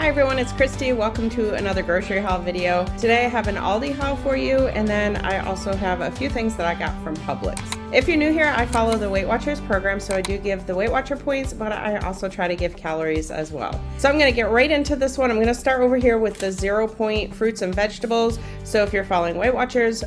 Hi everyone, it's Kristi. Welcome to another grocery haul video. Today I have an Aldi haul for you, and then I also have a few things that I got from Publix. If you're new here, I follow the Weight Watchers program, so I do give the Weight Watcher points, but I also try to give calories as well. So I'm going to get right into this one. I'm going to start over here with the 0 point fruits and vegetables. So if you're following Weight Watchers,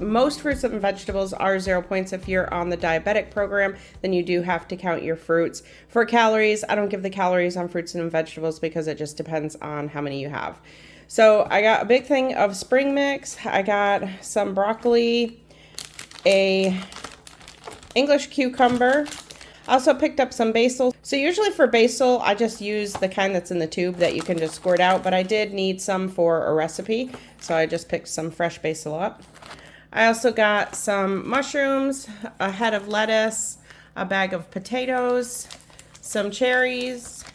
most fruits and vegetables are 0 points. If you're on the diabetic program, then you do have to count your fruits. For calories, I don't give the calories on fruits and vegetables because it just depends on how many you have. So I got a big thing of spring mix. I got some broccoli, a English cucumber. I also picked up some basil. So usually for basil, I just use the kind that's in the tube that you can just squirt out, but I did need some for a recipe, so I just picked some fresh basil up. I also got some mushrooms, a head of lettuce, a bag of potatoes, some cherries,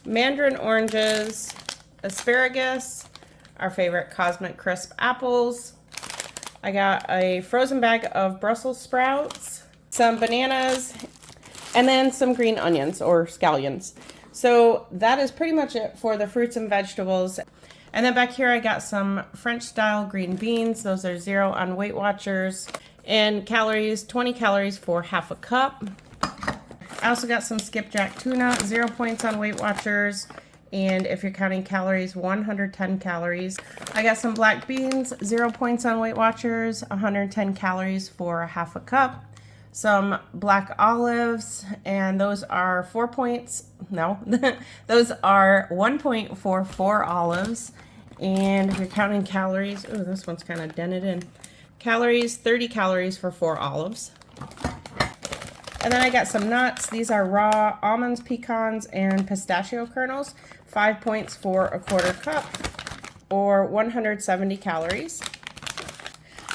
mandarin oranges, asparagus, our favorite Cosmic Crisp apples. I got a frozen bag of Brussels sprouts, some bananas, and then some green onions or scallions. So that is pretty much it for the fruits and vegetables. And then back here I got some French style green beans. Those are 0 on Weight Watchers. And calories, 20 calories for half a cup. I also got some skipjack tuna, 0 points on Weight Watchers. And if you're counting calories, 110 calories. I got some black beans, 0 points on Weight Watchers, 110 calories for a half a cup. Some black olives, and those are 4 points. No, those are 1 point for 4 olives. And if you're counting calories, oh, this one's kind of dented in. Calories, 30 calories for 4 olives. And then I got some nuts. These are raw almonds, pecans, and pistachio kernels. 5 points for a quarter cup, or 170 calories.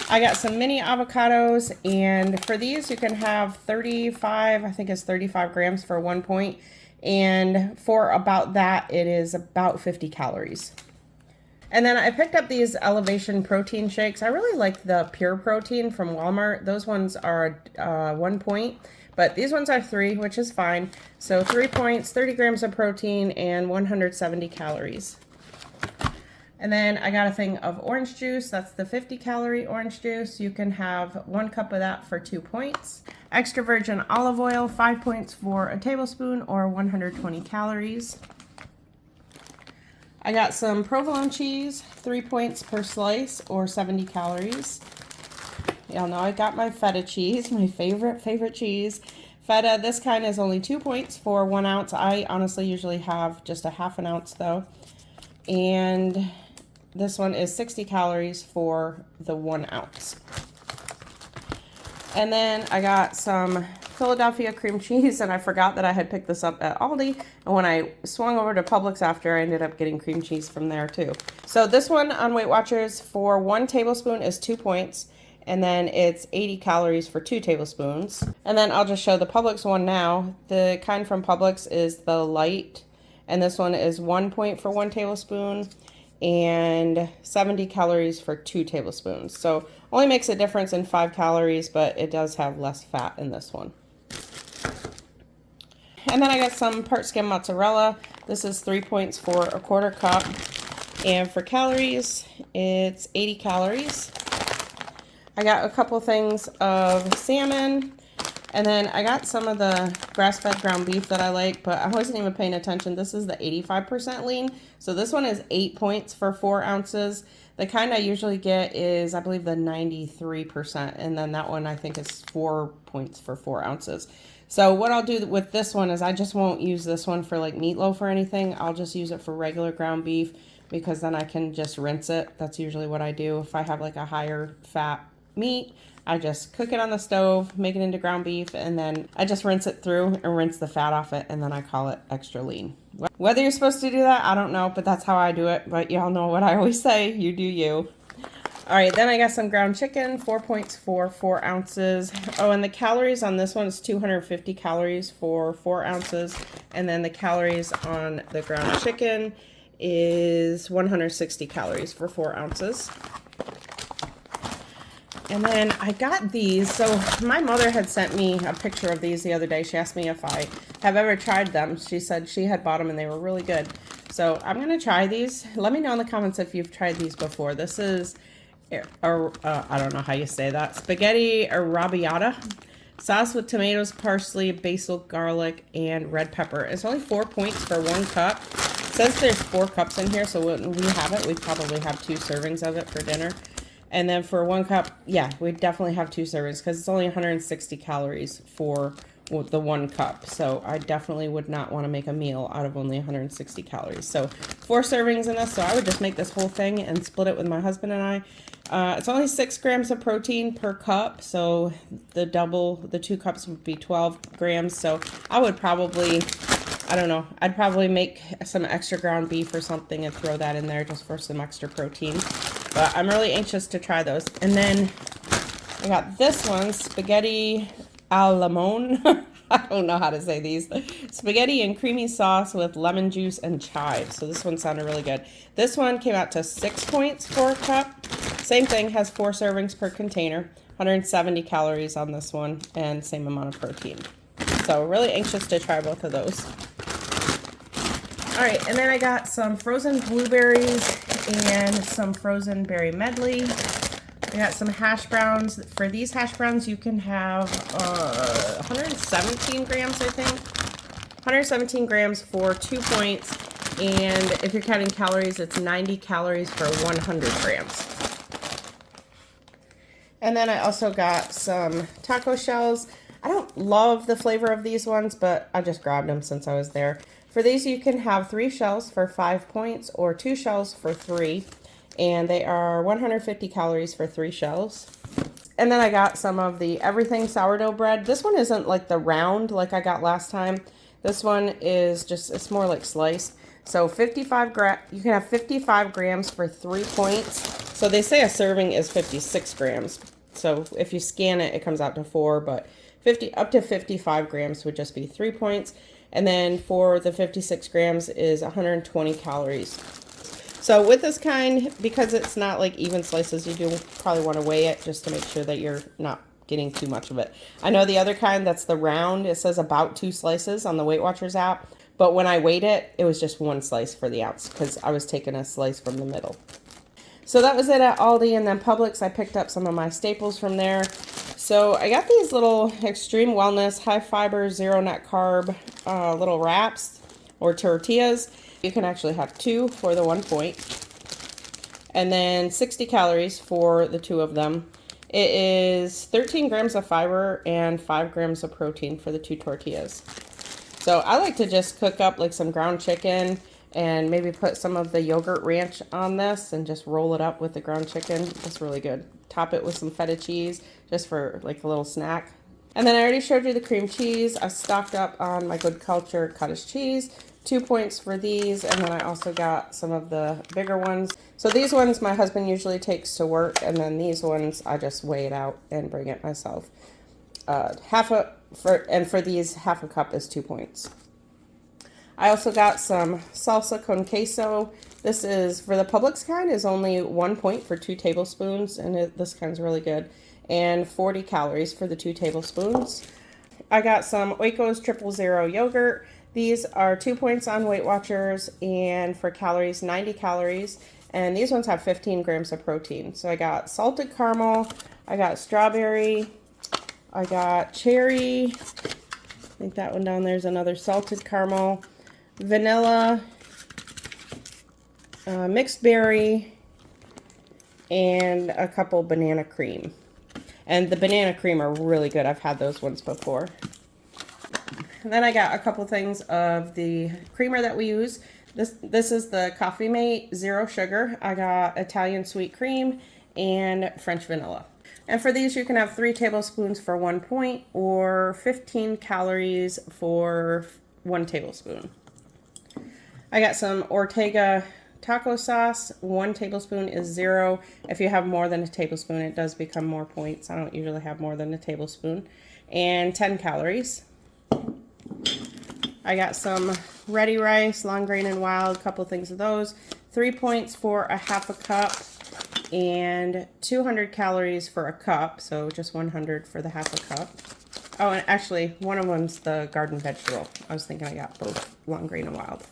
I got some mini avocados, and for these you can have 35, I think it's 35 grams for 1 point. And for about that, it is about 50 calories. And then I picked up these Elevation protein shakes. I really like the Pure Protein from Walmart. Those ones are 1 point. But these ones are 3, which is fine. So 3 points, 30 grams of protein, and 170 calories. And then I got a thing of orange juice. That's the 50 calorie orange juice. You can have 1 cup of that for 2 points. Extra virgin olive oil, 5 points for a tablespoon, or 120 calories. I got some provolone cheese, 3 points per slice, or 70 calories. Y'all know I got my feta cheese, my favorite cheese. Feta, this kind is only 2 points for 1 ounce. I honestly usually have just a half an ounce though. And this one is 60 calories for the 1 ounce. And then I got some Philadelphia cream cheese, and I forgot that I had picked this up at Aldi. And when I swung over to Publix after, I ended up getting cream cheese from there too. So this one on Weight Watchers for 1 tablespoon is 2 points. And then it's 80 calories for 2 tablespoons. And then I'll just show the Publix one now. The kind from Publix is the light, and this one is 1 point for 1 tablespoon and 70 calories for 2 tablespoons. So only makes a difference in 5 calories, but it does have less fat in this one. And then I got some part skim mozzarella. This is 3 points for a quarter cup. And for calories, it's 80 calories. I got a couple things of salmon, and then I got some of the grass-fed ground beef that I like, but I wasn't even paying attention. This is the 85% lean, so this one is 8 points for 4 ounces. The kind I usually get is, I believe, the 93%, and then that one I think is 4 points for 4 ounces. So what I'll do with this one is I just won't use this one for like meatloaf or anything. I'll just use it for regular ground beef, because then I can just rinse it. That's usually what I do. If I have like a higher fat meat, I just cook it on the stove, make it into ground beef, and then I just rinse it through and rinse the fat off it, and then I call it extra lean. Whether you're supposed to do that, I don't know, but that's how I do it. But y'all know what I always say, you do you. All right, then I got some ground chicken, 4 points for 4 ounces. Oh, and the calories on this one is 250 calories for 4 ounces, and then the calories on the ground chicken is 160 calories for 4 ounces. And then I got these. So my mother had sent me a picture of these the other day. She asked me if I have ever tried them. She said she had bought them and they were really good. So I'm going to try these. Let me know in the comments if you've tried these before. This is, I don't know how you say that, spaghetti arrabbiata. Sauce with tomatoes, parsley, basil, garlic, and red pepper. It's only 4 points for 1 cup. It says there's 4 cups in here, so when we have it, we probably have 2 servings of it for dinner. And then for 1 cup, yeah, we definitely have 2 servings because it's only 160 calories for the 1 cup. So I definitely would not want to make a meal out of only 160 calories. So 4 servings in this, so I would just make this whole thing and split it with my husband and I. It's only 6 grams of protein per cup, so the 2 cups would be 12 grams. So I would probably, I don't know, I'd probably make some extra ground beef or something and throw that in there just for some extra protein. But I'm really anxious to try those. And then I got this one, spaghetti al limon. I don't know how to say these. Spaghetti and creamy sauce with lemon juice and chives. So this one sounded really good. This one came out to 6 points for a cup. Same thing, has 4 servings per container. 170 calories on this one and same amount of protein. So really anxious to try both of those. All right, and then I got some frozen blueberries and some frozen berry medley. I got some hash browns. For these hash browns, you can have 117 grams, I think. 117 grams for 2 points. And if you're counting calories, it's 90 calories for 100 grams. And then I also got some taco shells. I don't love the flavor of these ones, but I just grabbed them since I was there. For these, you can have 3 shells for 5 points or 2 shells for 3. And they are 150 calories for 3 shells. And then I got some of the everything sourdough bread. This one isn't like the round like I got last time. This one is just, it's more like sliced. So you can have 55 grams for 3 points. So they say a serving is 56 grams. So if you scan it, it comes out to 4, but up to 55 grams would just be 3 points. And then for the 56 grams is 120 calories. So with this kind, because it's not like even slices, you do probably want to weigh it just to make sure that you're not getting too much of it. I know the other kind, that's the round, it says about 2 slices on the Weight Watchers app. But when I weighed it, it was just 1 slice for the ounce because I was taking a slice from the middle. So that was it at Aldi, and then Publix, I picked up some of my staples from there. So I got these little Extreme Wellness, high fiber, 0 net carb little wraps or tortillas. You can actually have 2 for the 1 point. And then 60 calories for the 2 of them. It is 13 grams of fiber and 5 grams of protein for the 2 tortillas. So I like to just cook up like some ground chicken and maybe put some of the yogurt ranch on this and just roll it up with the ground chicken. It's really good. Top it with some feta cheese just for like a little snack. And then I already showed you the cream cheese. I stocked up on my Good Culture cottage cheese. 2 points for these, and then I also got some of the bigger ones. So these ones my husband usually takes to work, and then these ones I just weigh it out and bring it myself. For these, half a cup is 2 points. I also got some salsa con queso. This is, for the Publix kind, is only 1 point for 2 tablespoons, and this kind's really good. And 40 calories for the 2 tablespoons. I got some Oikos 000 yogurt. These are 2 points on Weight Watchers, and for calories, 90 calories. And these ones have 15 grams of protein. So I got salted caramel, I got strawberry, I got cherry. I think that one down there is another salted caramel, vanilla, mixed berry, and a couple banana cream. And the banana cream are really good. I've had those ones before. And then I got a couple things of the creamer that we use. This is the Coffee Mate 0 sugar. I got Italian sweet cream and French vanilla. And for these, you can have 3 tablespoons for 1 point or 15 calories for 1 tablespoon. I got some Ortega taco sauce. 1 tablespoon is 0. If you have more than a tablespoon, it does become more points. I don't usually have more than a tablespoon. And 10 calories. I got some ready rice, long grain and wild, a couple things of those. 3 points for a half a cup and 200 calories for a cup, so just 100 for the half a cup. Oh, and actually, one of them's the garden vegetable. I was thinking I got both long grain and wild.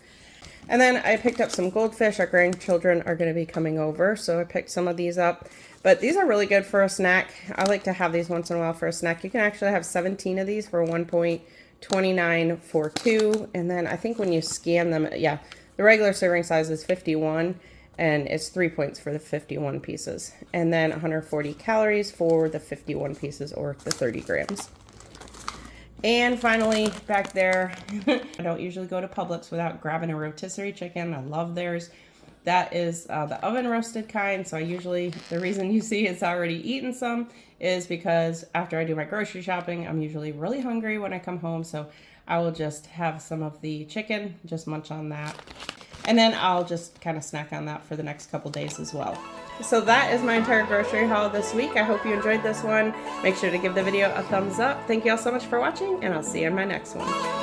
And then I picked up some goldfish. Our grandchildren are going to be coming over, so I picked some of these up. But these are really good for a snack. I like to have these once in a while for a snack. You can actually have 17 of these for $1.2942. And then I think when you scan them, yeah, the regular serving size is 51, and it's 3 points for the 51 pieces. And then 140 calories for the 51 pieces, or the 30 grams. And finally, back there, I don't usually go to Publix without grabbing a rotisserie chicken. I love theirs. That is the oven roasted kind. So the reason you see it's already eaten some is because after I do my grocery shopping, I'm usually really hungry when I come home. So I will just have some of the chicken, just munch on that. And then I'll just kind of snack on that for the next couple days as well. So that is my entire grocery haul this week. I hope you enjoyed this one. Make sure to give the video a thumbs up. Thank you all so much for watching, and I'll see you in my next one.